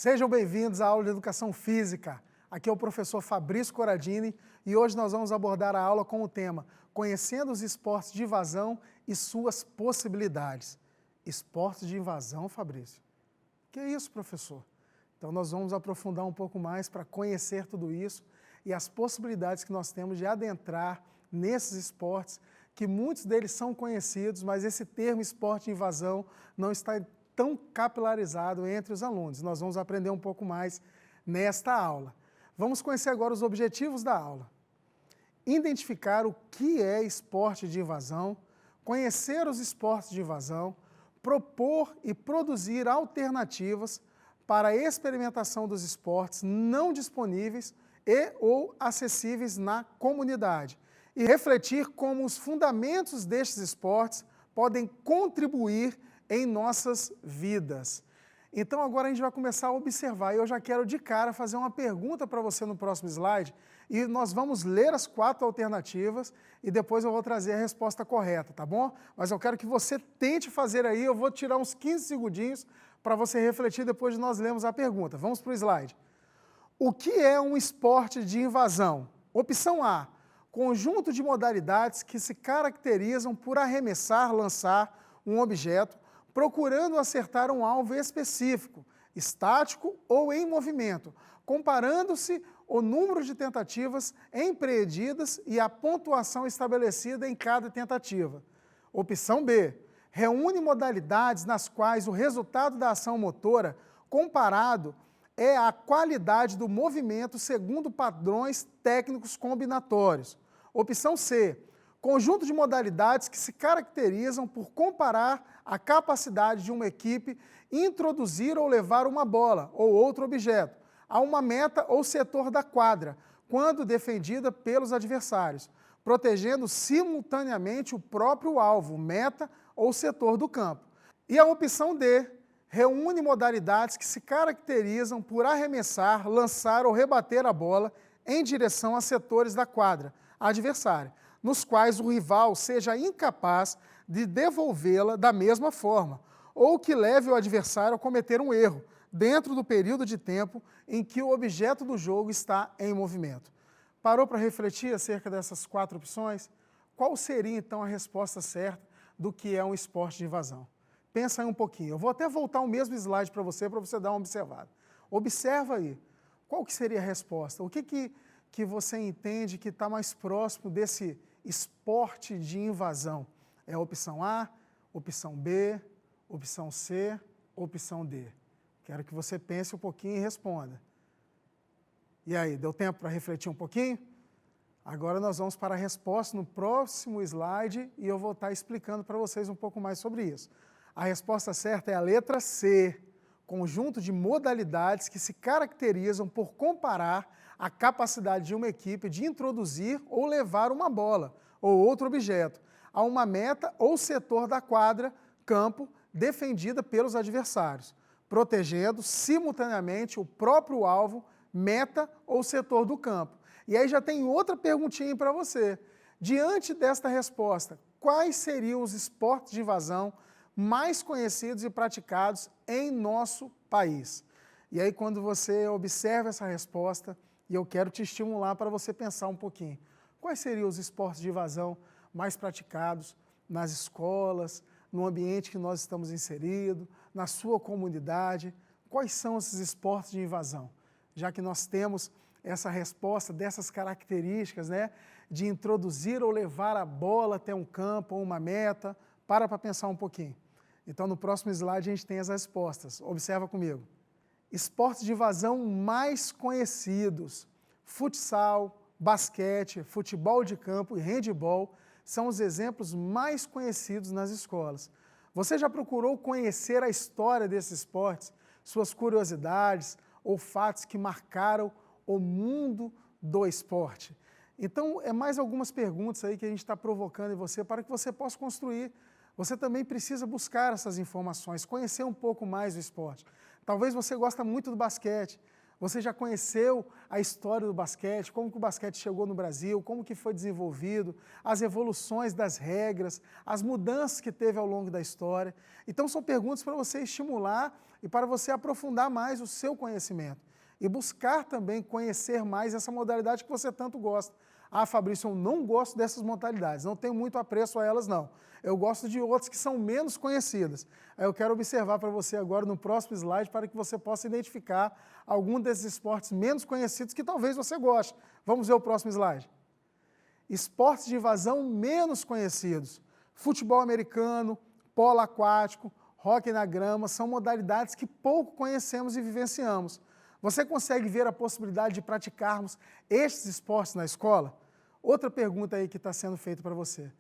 Sejam bem-vindos à aula de Educação Física. Aqui é o professor Fabrício Corradini e hoje nós vamos abordar a aula com o tema Conhecendo os esportes de invasão e suas possibilidades. Esportes de invasão, Fabrício? Que é isso, professor? Então nós vamos aprofundar um pouco mais para conhecer tudo isso e as possibilidades que nós temos de adentrar nesses esportes, que muitos deles são conhecidos, mas esse termo esporte de invasão não está tão capilarizado entre os alunos. Nós vamos aprender um pouco mais nesta aula. Vamos conhecer agora os objetivos da aula. Identificar o que é esporte de invasão, conhecer os esportes de invasão, propor e produzir alternativas para a experimentação dos esportes não disponíveis e ou acessíveis na comunidade e refletir como os fundamentos destes esportes podem contribuir em nossas vidas. Então agora a gente vai começar a observar e eu já quero de cara fazer uma pergunta para você no próximo slide e nós vamos ler as 4 alternativas e depois eu vou trazer a resposta correta, tá bom? Mas eu quero que você tente fazer aí, eu vou tirar uns 15 segundinhos para você refletir depois de nós lermos a pergunta. Vamos para o slide. O que é um esporte de invasão? Opção A, conjunto de modalidades que se caracterizam por arremessar, lançar um objeto, procurando acertar um alvo específico, estático ou em movimento, comparando-se o número de tentativas empreendidas e a pontuação estabelecida em cada tentativa. Opção B, reúne modalidades nas quais o resultado da ação motora comparado é a qualidade do movimento segundo padrões técnicos combinatórios. Opção C, conjunto de modalidades que se caracterizam por comparar a capacidade de uma equipe introduzir ou levar uma bola ou outro objeto a uma meta ou setor da quadra, quando defendida pelos adversários, protegendo simultaneamente o próprio alvo, meta ou setor do campo. E a opção D, reúne modalidades que se caracterizam por arremessar, lançar ou rebater a bola em direção a setores da quadra adversária, nos quais o rival seja incapaz de devolvê-la da mesma forma, ou que leve o adversário a cometer um erro, dentro do período de tempo em que o objeto do jogo está em movimento. Parou para refletir acerca dessas 4 opções? Qual seria então a resposta certa do que é um esporte de invasão? Pensa aí um pouquinho. Eu vou até voltar o mesmo slide para você dar uma observada. Observa aí. Qual que seria a resposta? O que você entende que está mais próximo desse esporte de invasão? É a opção A, opção B, opção C, opção D. Quero que você pense um pouquinho e responda. E aí, deu tempo para refletir um pouquinho? Agora nós vamos para a resposta no próximo slide e eu vou estar explicando para vocês um pouco mais sobre isso. A resposta certa é a letra C, conjunto de modalidades que se caracterizam por comparar a capacidade de uma equipe de introduzir ou levar uma bola ou outro objeto a uma meta ou setor da quadra, campo, defendida pelos adversários, protegendo simultaneamente o próprio alvo, meta ou setor do campo. E aí já tem outra perguntinha para você. Diante desta resposta, quais seriam os esportes de invasão mais conhecidos e praticados em nosso país? E aí quando você observa essa resposta, e eu quero te estimular para você pensar um pouquinho. Quais seriam os esportes de invasão mais praticados nas escolas, no ambiente que nós estamos inseridos, na sua comunidade? Quais são esses esportes de invasão? Já que nós temos essa resposta dessas características, né, de introduzir ou levar a bola até um campo ou uma meta, para pensar um pouquinho. Então, no próximo slide, a gente tem as respostas. Observa comigo. Esportes de invasão mais conhecidos: futsal, basquete, futebol de campo e handebol são os exemplos mais conhecidos nas escolas. Você já procurou conhecer a história desses esportes, suas curiosidades ou fatos que marcaram o mundo do esporte? Então, é mais algumas perguntas aí que a gente está provocando em você para que você possa construir. Você também precisa buscar essas informações, conhecer um pouco mais do esporte. Talvez você goste muito do basquete, Você já conheceu a história do basquete, como que o basquete chegou no Brasil, como que foi desenvolvido, as evoluções das regras, as mudanças que teve ao longo da história. Então são perguntas para você estimular e para você aprofundar mais o seu conhecimento e buscar também conhecer mais essa modalidade que você tanto gosta. Ah, Fabrício, eu não gosto dessas modalidades, não tenho muito apreço a elas não. Eu gosto de outras que são menos conhecidas. Aí eu quero observar para você agora no próximo slide para que você possa identificar algum desses esportes menos conhecidos que talvez você goste. Vamos ver o próximo slide. Esportes de invasão menos conhecidos. Futebol americano, polo aquático, hóquei na grama, são modalidades que pouco conhecemos e vivenciamos. Você consegue ver a possibilidade de praticarmos estes esportes na escola? Outra pergunta aí que está sendo feita para você.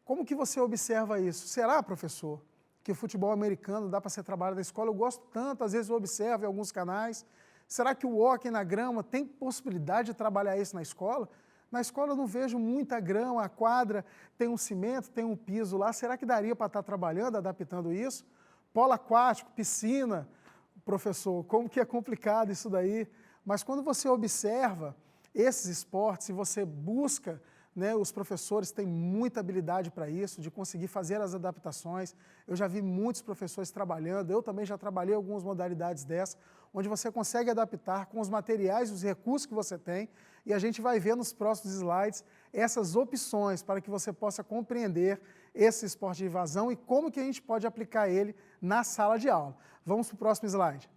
Como que você observa isso? Será, professor, que o futebol americano dá para ser trabalhado na escola? Eu gosto tanto, às vezes eu observo em alguns canais. Será que o hóquei na grama tem possibilidade de trabalhar isso na escola? Na escola eu não vejo muita grama, a quadra tem um cimento, tem um piso lá. Será que daria para estar trabalhando, adaptando isso? Polo aquático, piscina, professor, como que é complicado isso daí. Mas quando você observa esses esportes e você busca, né, os professores têm muita habilidade para isso, de conseguir fazer as adaptações. Eu já vi muitos professores trabalhando, eu também já trabalhei algumas modalidades dessas, onde você consegue adaptar com os materiais, os recursos que você tem, e a gente vai ver nos próximos slides essas opções para que você possa compreender esse esporte de invasão e como que a gente pode aplicar ele na sala de aula. Vamos para o próximo slide.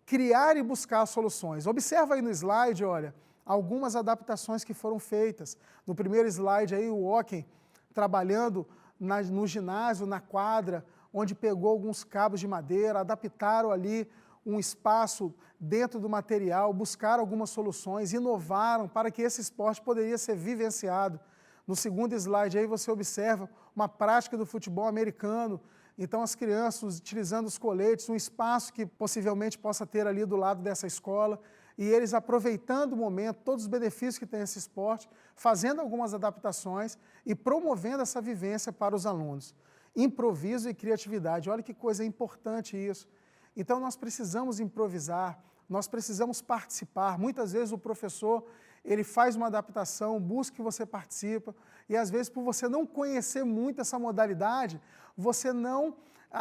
Criar e buscar soluções. Observa aí no slide, olha, algumas adaptações que foram feitas. No primeiro slide aí, o hóquei trabalhando no ginásio, na quadra, onde pegou alguns cabos de madeira, adaptaram ali um espaço dentro do material, buscaram algumas soluções, inovaram para que esse esporte poderia ser vivenciado. No segundo slide aí você observa uma prática do futebol americano, então as crianças utilizando os coletes, um espaço que possivelmente possa ter ali do lado dessa escola, e eles aproveitando o momento, todos os benefícios que tem esse esporte, fazendo algumas adaptações e promovendo essa vivência para os alunos. Improviso e criatividade, olha que coisa importante isso. Então nós precisamos improvisar, nós precisamos participar. Muitas vezes o professor, ele faz uma adaptação, busca que você participa, e às vezes por você não conhecer muito essa modalidade, você não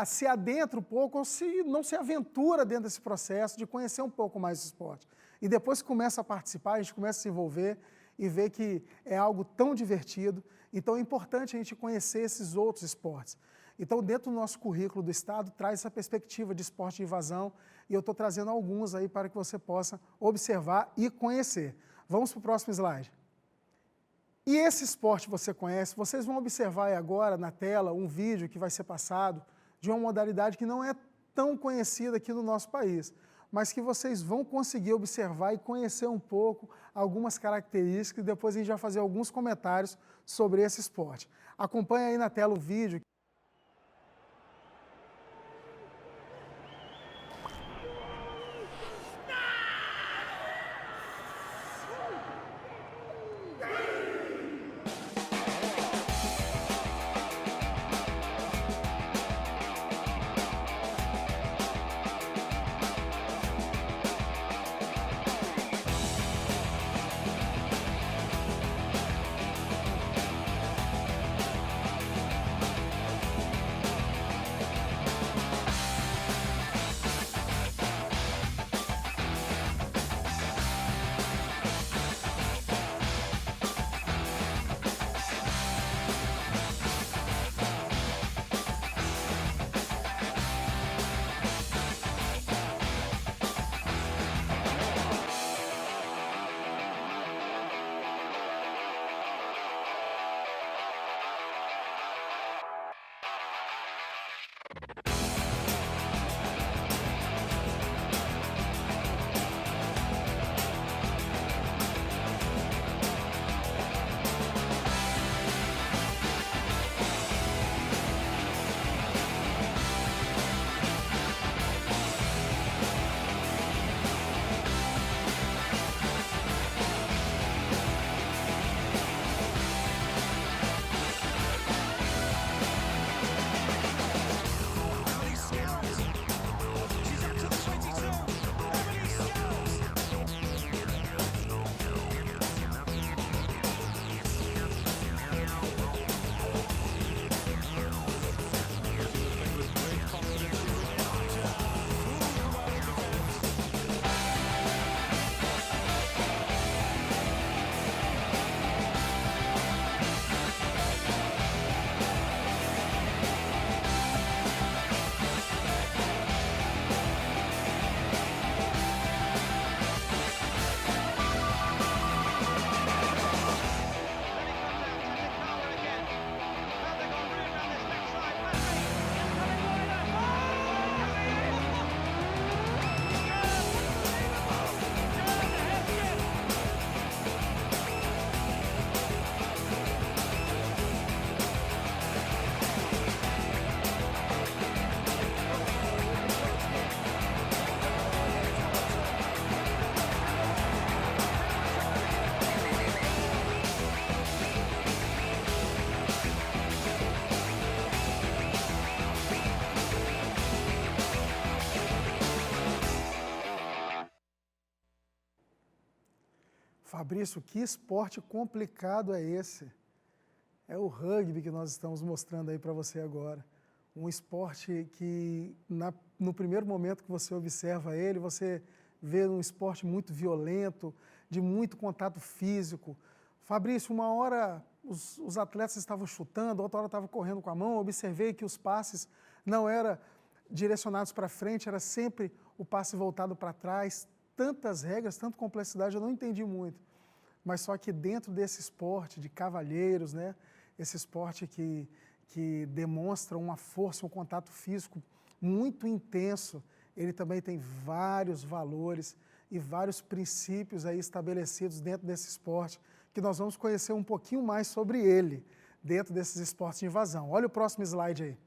se adentra um pouco ou não se aventura dentro desse processo de conhecer um pouco mais o esporte. E depois que começa a participar, a gente começa a se envolver e ver que é algo tão divertido. Então é importante a gente conhecer esses outros esportes. Então, dentro do nosso currículo do Estado, traz essa perspectiva de esporte de invasão e eu estou trazendo alguns aí para que você possa observar e conhecer. Vamos para o próximo slide. E esse esporte você conhece, vocês vão observar aí agora na tela um vídeo que vai ser passado de uma modalidade que não é tão conhecida aqui no nosso país, mas que vocês vão conseguir observar e conhecer um pouco algumas características e depois a gente vai fazer alguns comentários sobre esse esporte. Acompanhe aí na tela o vídeo. Fabrício, que esporte complicado é esse? É o rugby que nós estamos mostrando aí para você agora. Um esporte que, no primeiro momento que você observa ele, você vê um esporte muito violento, de muito contato físico. Fabrício, uma hora os atletas estavam chutando, outra hora estavam correndo com a mão, observei que os passes não eram direcionados para frente, era sempre o passe voltado para trás. Tantas regras, tanta complexidade, eu não entendi muito. Mas só que dentro desse esporte de cavalheiros, né, esse esporte que demonstra uma força, um contato físico muito intenso, ele também tem vários valores e vários princípios aí estabelecidos dentro desse esporte, que nós vamos conhecer um pouquinho mais sobre ele, dentro desses esportes de invasão. Olha o próximo slide aí.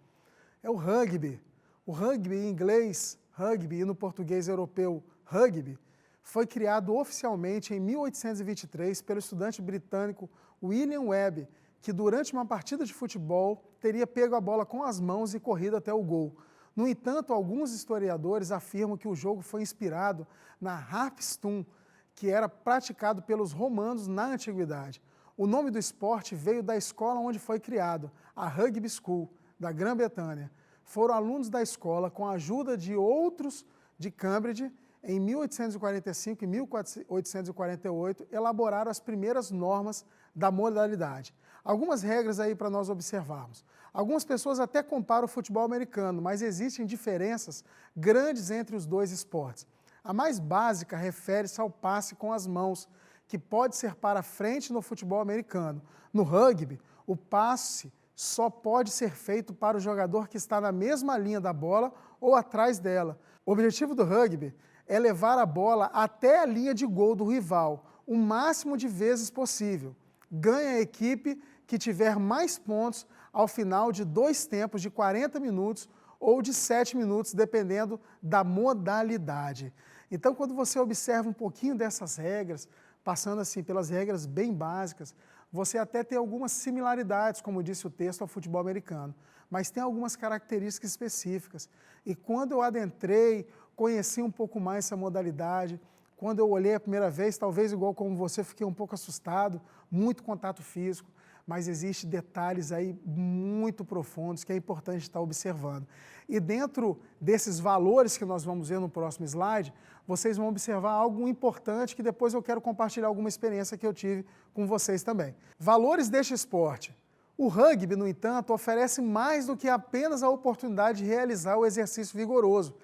É o rugby. O rugby em inglês, rugby, e no português europeu, rugby, foi criado oficialmente em 1823 pelo estudante britânico William Webb, que durante uma partida de futebol teria pego a bola com as mãos e corrido até o gol. No entanto, alguns historiadores afirmam que o jogo foi inspirado na harpstone, que era praticado pelos romanos na antiguidade. O nome do esporte veio da escola onde foi criado, a Rugby School, da Grã-Bretanha. Foram alunos da escola, com a ajuda de outros de Cambridge, em 1845 e 1848, elaboraram as primeiras normas da modalidade. Algumas regras aí para nós observarmos. Algumas pessoas até comparam o futebol americano, mas existem diferenças grandes entre os dois esportes. A mais básica refere-se ao passe com as mãos, que pode ser para frente no futebol americano. No rugby, o passe só pode ser feito para o jogador que está na mesma linha da bola ou atrás dela. O objetivo do rugby é levar a bola até a linha de gol do rival, o máximo de vezes possível. Ganha a equipe que tiver mais pontos ao final de 2 tempos de 40 minutos ou de 7 minutos, dependendo da modalidade. Então, quando você observa um pouquinho dessas regras, passando assim pelas regras bem básicas, você até tem algumas similaridades, como disse o texto, ao futebol americano, mas tem algumas características específicas. E quando eu adentrei, conheci um pouco mais essa modalidade, quando eu olhei a primeira vez, talvez igual como você, fiquei um pouco assustado, muito contato físico, mas existem detalhes aí muito profundos que é importante estar observando. E dentro desses valores que nós vamos ver no próximo slide, vocês vão observar algo importante que depois eu quero compartilhar alguma experiência que eu tive com vocês também. Valores deste esporte. O rugby, no entanto, oferece mais do que apenas a oportunidade de realizar o exercício vigoroso.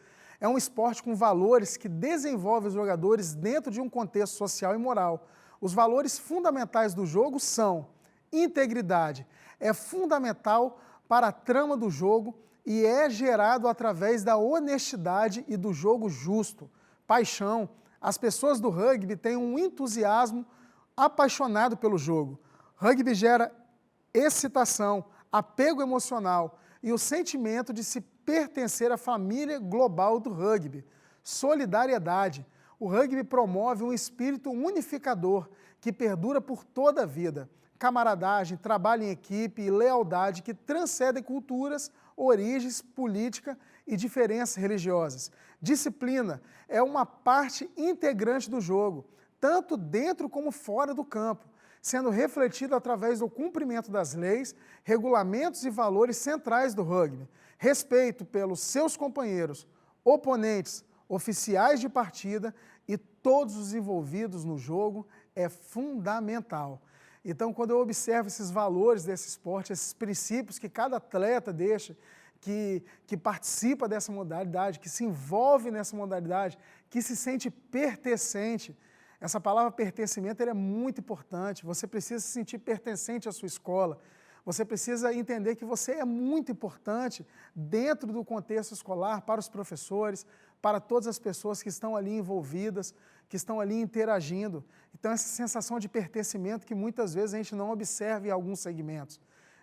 É um esporte com valores que desenvolve os jogadores dentro de um contexto social e moral. Os valores fundamentais do jogo são integridade. É fundamental para a trama do jogo e é gerado através da honestidade e do jogo justo. Paixão. As pessoas do rugby têm um entusiasmo apaixonado pelo jogo. Rugby gera excitação, apego emocional e o sentimento de se pertencer à família global do rugby. Solidariedade. O rugby promove um espírito unificador que perdura por toda a vida. Camaradagem, trabalho em equipe e lealdade que transcendem culturas, origens, política e diferenças religiosas. Disciplina é uma parte integrante do jogo, tanto dentro como fora do campo, sendo refletido através do cumprimento das leis, regulamentos e valores centrais do rugby. Respeito pelos seus companheiros, oponentes, oficiais de partida e todos os envolvidos no jogo é fundamental. Então, quando eu observo esses valores desse esporte, esses princípios que cada atleta deixa, que participa dessa modalidade, que se envolve nessa modalidade, que se sente pertencente, essa palavra pertencimento é muito importante. Você precisa se sentir pertencente à sua escola. Você precisa entender que você é muito importante dentro do contexto escolar, para os professores, para todas as pessoas que estão ali envolvidas, que estão ali interagindo. Então, essa sensação de pertencimento que muitas vezes a gente não observa em alguns segmentos.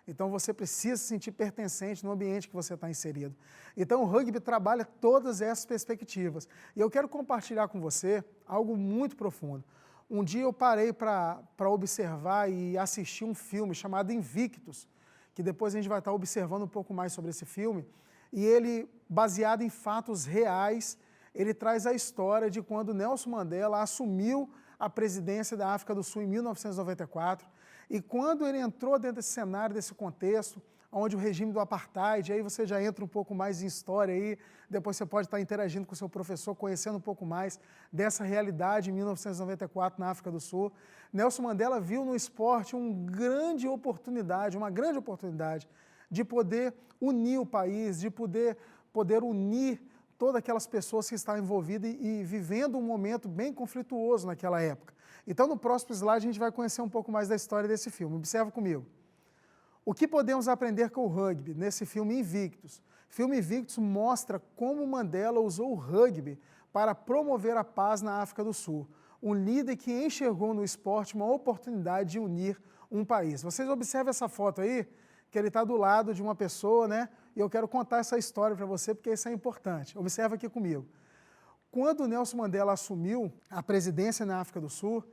Então, você precisa se sentir pertencente no ambiente que você está inserido. Então, o rugby trabalha todas essas perspectivas. E eu quero compartilhar com você algo muito profundo. Um dia eu parei para observar e assistir um filme chamado Invictus, que depois a gente vai estar observando um pouco mais sobre esse filme, e ele, baseado em fatos reais, ele traz a história de quando Nelson Mandela assumiu a presidência da África do Sul em 1994. E quando ele entrou dentro desse cenário, desse contexto, onde o regime do apartheid, aí você já entra um pouco mais em história aí, depois você pode estar interagindo com o seu professor, conhecendo um pouco mais dessa realidade em 1994 na África do Sul. Nelson Mandela viu no esporte uma grande oportunidade de poder unir o país, de poder unir todas aquelas pessoas que estavam envolvidas e vivendo um momento bem conflituoso naquela época. Então, no próximo slide, a gente vai conhecer um pouco mais da história desse filme. Observa comigo. O que podemos aprender com o rugby nesse filme Invictus? O filme Invictus mostra como Mandela usou o rugby para promover a paz na África do Sul. Um líder que enxergou no esporte uma oportunidade de unir um país. Vocês observam essa foto aí, que ele está do lado de uma pessoa, né? E eu quero contar essa história para você, porque isso é importante. Observa aqui comigo. Quando Nelson Mandela assumiu a presidência na África do Sul,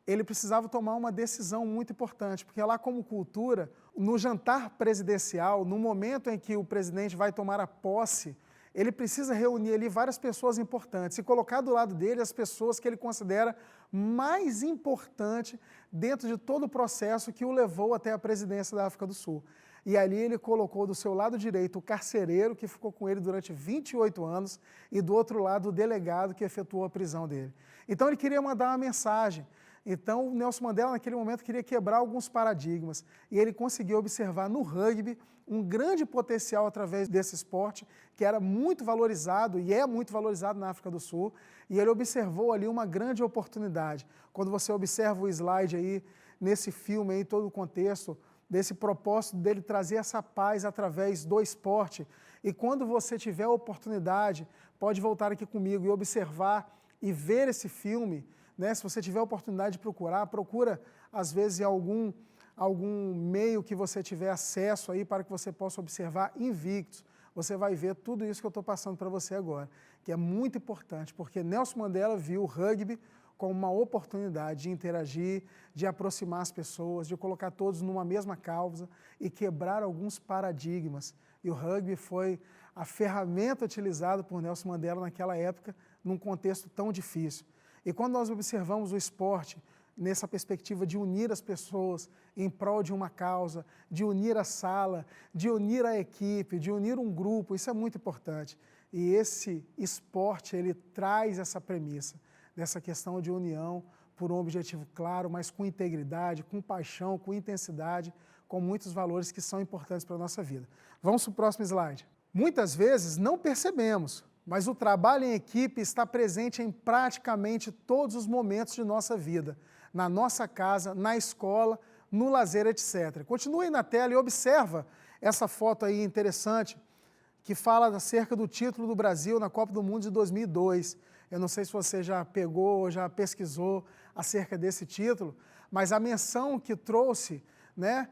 ele precisava tomar uma decisão muito importante, porque lá como cultura, no jantar presidencial, no momento em que o presidente vai tomar a posse, ele precisa reunir ali várias pessoas importantes e colocar do lado dele as pessoas que ele considera mais importantes dentro de todo o processo que o levou até a presidência da África do Sul. E ali ele colocou do seu lado direito o carcereiro, que ficou com ele durante 28 anos, e do outro lado o delegado que efetuou a prisão dele. Então ele queria mandar uma mensagem. Então, o Nelson Mandela, naquele momento, queria quebrar alguns paradigmas e ele conseguiu observar no rugby um grande potencial através desse esporte, que era muito valorizado e é muito valorizado na África do Sul, e ele observou ali uma grande oportunidade. Quando você observa o slide aí, nesse filme aí, todo o contexto, desse propósito dele trazer essa paz através do esporte, e quando você tiver a oportunidade, pode voltar aqui comigo e observar e ver esse filme, né? Se você tiver a oportunidade de procura às vezes em algum meio que você tiver acesso aí para que você possa observar Invictus. Você vai ver tudo isso que eu estou passando para você agora, que é muito importante, porque Nelson Mandela viu o rugby como uma oportunidade de interagir, de aproximar as pessoas, de colocar todos numa mesma causa e quebrar alguns paradigmas. E o rugby foi a ferramenta utilizada por Nelson Mandela naquela época, num contexto tão difícil. E quando nós observamos o esporte nessa perspectiva de unir as pessoas em prol de uma causa, de unir a sala, de unir a equipe, de unir um grupo, isso é muito importante. E esse esporte, ele traz essa premissa, dessa questão de união por um objetivo claro, mas com integridade, com paixão, com intensidade, com muitos valores que são importantes para a nossa vida. Vamos para o próximo slide. Muitas vezes não percebemos, mas o trabalho em equipe está presente em praticamente todos os momentos de nossa vida, na nossa casa, na escola, no lazer, etc. Continue na tela e observa essa foto aí interessante, que fala acerca do título do Brasil na Copa do Mundo de 2002. Eu não sei se você já pegou ou já pesquisou acerca desse título, mas a menção que trouxe, né,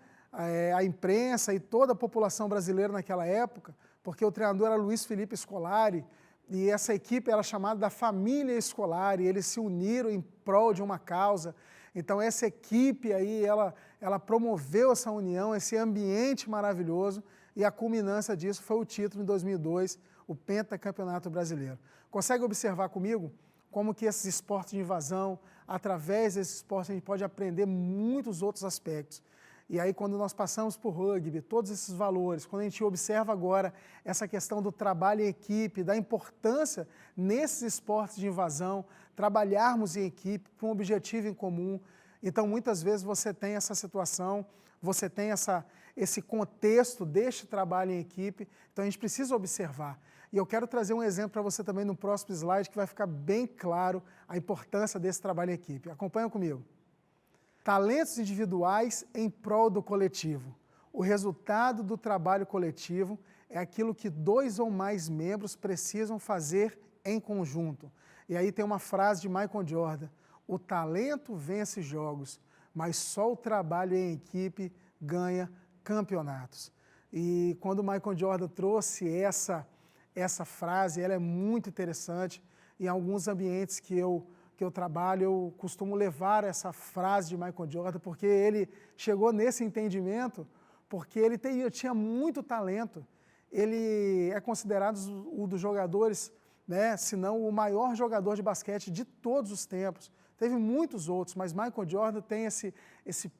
a imprensa e toda a população brasileira naquela época, porque o treinador era Luiz Felipe Scolari, e essa equipe era chamada da família Scolari, eles se uniram em prol de uma causa. Então essa equipe aí, ela promoveu essa união, esse ambiente maravilhoso, e a culminância disso foi o título em 2002, o Pentacampeonato Brasileiro. Consegue observar comigo como que esses esportes de invasão, através desses esportes a gente pode aprender muitos outros aspectos. E aí, quando nós passamos por rugby, todos esses valores, quando a gente observa agora essa questão do trabalho em equipe, da importância nesses esportes de invasão, trabalharmos em equipe para um objetivo em comum. Então, muitas vezes você tem essa situação, você tem esse contexto deste trabalho em equipe, então a gente precisa observar. E eu quero trazer um exemplo para você também no próximo slide, que vai ficar bem claro a importância desse trabalho em equipe. Acompanha comigo. Talentos individuais em prol do coletivo. O resultado do trabalho coletivo é aquilo que 2 ou mais membros precisam fazer em conjunto. E aí tem uma frase de Michael Jordan: o talento vence jogos, mas só o trabalho em equipe ganha campeonatos. E quando o Michael Jordan trouxe essa frase, ela é muito interessante. Em alguns ambientes que eu trabalho, eu costumo levar essa frase de Michael Jordan, porque ele chegou nesse entendimento, porque ele tinha muito talento. Ele é considerado um dos jogadores né, se não o maior jogador de basquete de todos os tempos. Teve muitos outros, mas Michael Jordan tem esse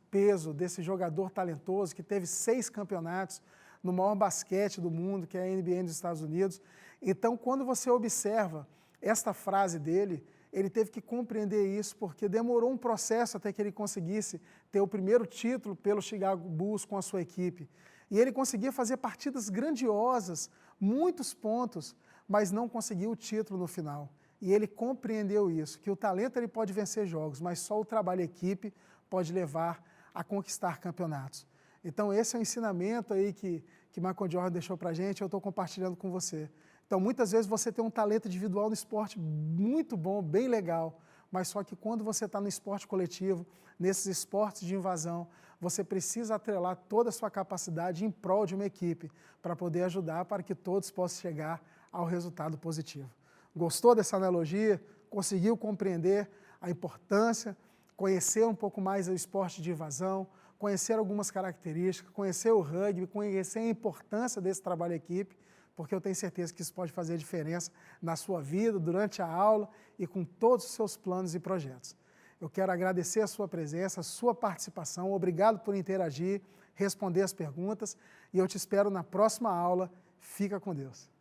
peso desse jogador talentoso que teve 6 campeonatos no maior basquete do mundo, que é a NBA dos Estados Unidos. Então, quando você observa esta frase dele, ele teve que compreender isso, porque demorou um processo até que ele conseguisse ter o primeiro título pelo Chicago Bulls com a sua equipe. E ele conseguia fazer partidas grandiosas, muitos pontos, mas não conseguiu o título no final. E ele compreendeu isso, que o talento ele pode vencer jogos, mas só o trabalho em equipe pode levar a conquistar campeonatos. Então esse é o ensinamento aí que Michael Jordan deixou para a gente, eu estou compartilhando com você. Então muitas vezes você tem um talento individual no esporte muito bom, bem legal, mas só que quando você está no esporte coletivo, nesses esportes de invasão, você precisa atrelar toda a sua capacidade em prol de uma equipe, para poder ajudar para que todos possam chegar ao resultado positivo. Gostou dessa analogia? Conseguiu compreender a importância, conhecer um pouco mais o esporte de invasão, conhecer algumas características, conhecer o rugby, conhecer a importância desse trabalho em equipe, porque eu tenho certeza que isso pode fazer diferença na sua vida, durante a aula e com todos os seus planos e projetos. Eu quero agradecer a sua presença, a sua participação, obrigado por interagir, responder as perguntas e eu te espero na próxima aula. Fica com Deus.